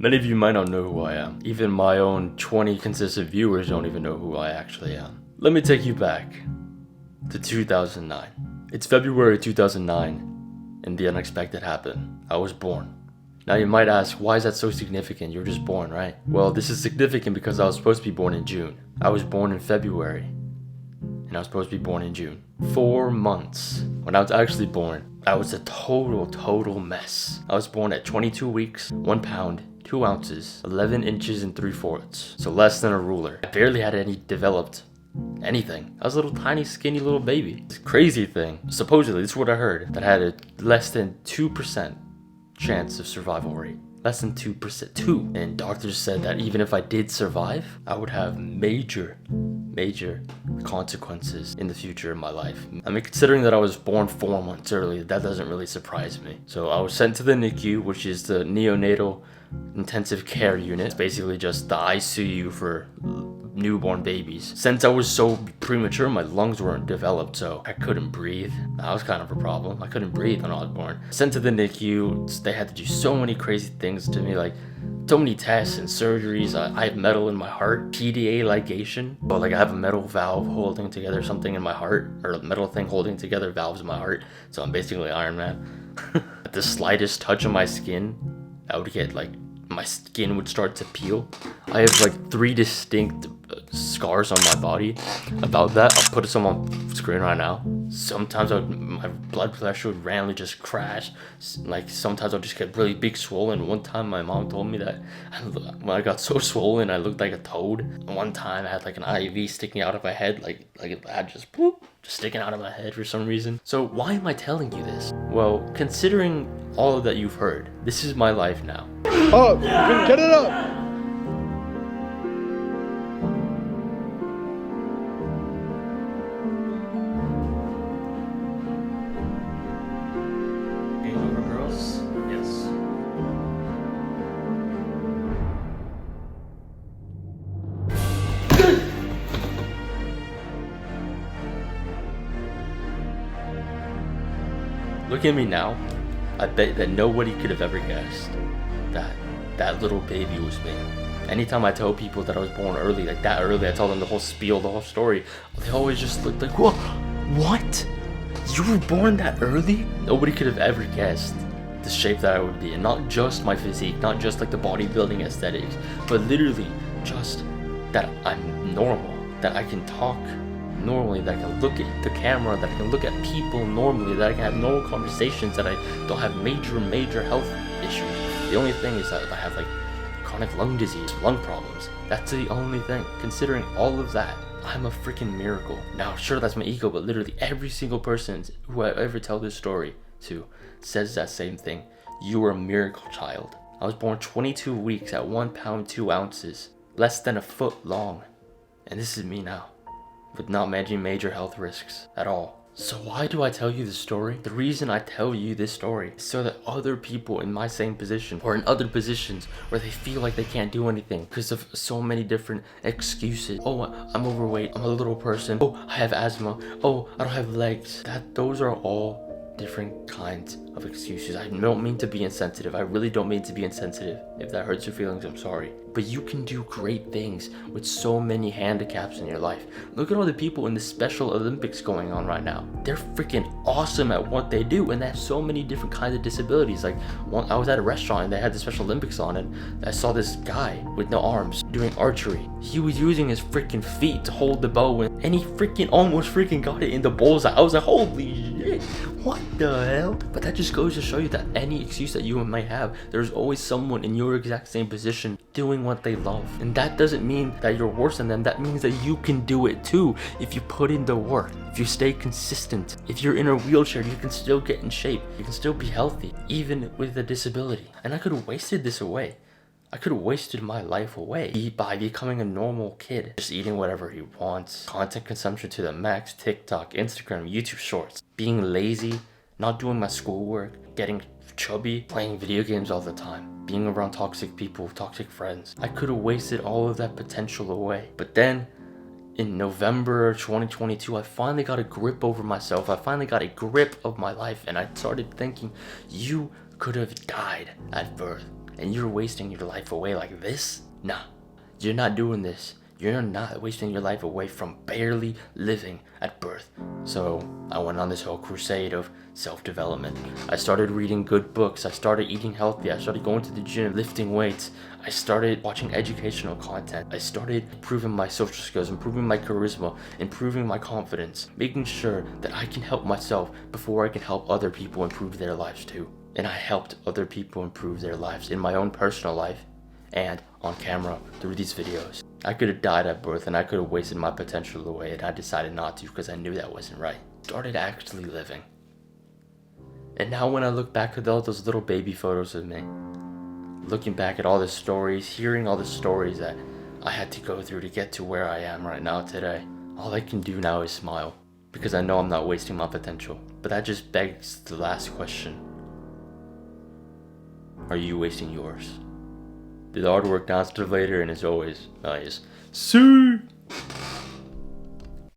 Many of you might not know who I am. Even my own 20 consistent viewers don't even know who I actually am. Let me take you back to 2009. It's February 2009, and the unexpected happened. I was born. Now you might ask, why is that so significant? You're just born, right? Well, this is significant because I was supposed to be born in June. I was born in February, and I was supposed to be born in June. 4 months. When I was actually born, I was a total mess. I was born at 22 weeks, 1 pound, 2 ounces, 11 inches and 3/4. So less than a ruler. I barely had any developed anything. I was a little tiny, skinny little baby. This crazy thing. Supposedly, this is what I heard, that I had a less than 2% chance of survival rate. Less than 2%. 2. And doctors said that even if I did survive, I would have major consequences in the future of my life. I mean, considering that I was born 4 months early, that doesn't really surprise me. So I was sent to the NICU, which is the neonatal intensive care unit. It's basically just the ICU for newborn babies. Since I was so premature, my lungs weren't developed, so I couldn't breathe. That was kind of a problem. I couldn't breathe when I was born. Sent to the NICU, they had to do so many crazy things to me, like so many tests and surgeries. I have metal in my heart, PDA ligation. But like I have a metal valve holding together something in my heart, or a metal thing holding together valves in my heart. So I'm basically Iron Man. At the slightest touch of my skin, I would get like, my skin would start to peel. I have like 3 distinct scars on my body about that. I'll put some on screen right now. Sometimes my blood pressure would randomly just crash. Like sometimes I'll just get really big swollen. One time my mom told me that when I got so swollen I looked like a toad. One time I had like an IV sticking out of my head, like I had just sticking out of my head for some reason. So why am I telling you this? Well, considering all of that you've heard, this is my life now. Up! Get it up! Game over, girls? Yes. Look at me now. I bet that nobody could have ever guessed that little baby was me. Anytime I tell people that I was born early, like that early, I tell them the whole spiel, the whole story, they always just look like, whoa, what? You were born that early? Nobody could have ever guessed the shape that I would be, and not just my physique, not just like the bodybuilding aesthetics, but literally just that I'm normal, that I can talk normally, that I can look at the camera, that I can look at people normally, that I can have normal conversations, that I don't have major health issues. The only thing is that I have like chronic lung disease, lung problems. That's the only thing. Considering all of that, I'm a freaking miracle. Now, sure, that's my ego, but literally every single person who I ever tell this story to says that same thing. You are a miracle child. I was born 22 weeks at 1 pound 2 ounces, less than a foot long. And this is me now, with not managing major health risks at all. So why do I tell you this story? The reason I tell you this story is so that other people in my same position, or in other positions where they feel like they can't do anything because of so many different excuses. Oh, I'm overweight, I'm a little person. Oh, I have asthma. Oh, I don't have legs. Those are all different kinds of excuses. I don't mean to be insensitive. I really don't mean to be insensitive. If that hurts your feelings, I'm sorry. But you can do great things with so many handicaps in your life. Look at all the people in the Special Olympics going on right now. They're freaking awesome at what they do, and they have so many different kinds of disabilities. Like, I was at a restaurant and they had the Special Olympics on, and I saw this guy with no arms doing archery. He was using his freaking feet to hold the bow, and he freaking almost freaking got it in the bullseye. I was like, holy shit, what the hell? But that just goes to show you that any excuse that you might have, there's always someone in your exact same position doing what they love. And that doesn't mean that you're worse than them. That means that you can do it too if you put in the work, if you stay consistent. If you're in a wheelchair, you can still get in shape. You can still be healthy, even with a disability. And I could have wasted this away. I could have wasted my life away by becoming a normal kid, just eating whatever he wants, content consumption to the max, TikTok, Instagram, YouTube shorts, being lazy, not doing my schoolwork, getting chubby, playing video games all the time, being around toxic people, toxic friends. I could have wasted all of that potential away. But then in November 2022, I finally got a grip over myself. I finally got a grip of my life, and I started thinking, you could have died at birth. and you're wasting your life away like this? Nah, you're not doing this. You're not wasting your life away from barely living at birth. So I went on this whole crusade of self-development. I started reading good books. I started eating healthy. I started going to the gym, lifting weights. I started watching educational content. I started improving my social skills, improving my charisma, improving my confidence, making sure that I can help myself before I can help other people improve their lives too. And I helped other people improve their lives in my own personal life and on camera through these videos. I could have died at birth and I could have wasted my potential away, and I decided not to because I knew that wasn't right. Started actually living. And now when I look back at all those little baby photos of me, looking back at all the stories, hearing all the stories that I had to go through to get to where I am right now today, all I can do now is smile because I know I'm not wasting my potential. But that just begs the last question. Are you wasting yours? Did the hard work downstairs later, and as always, see.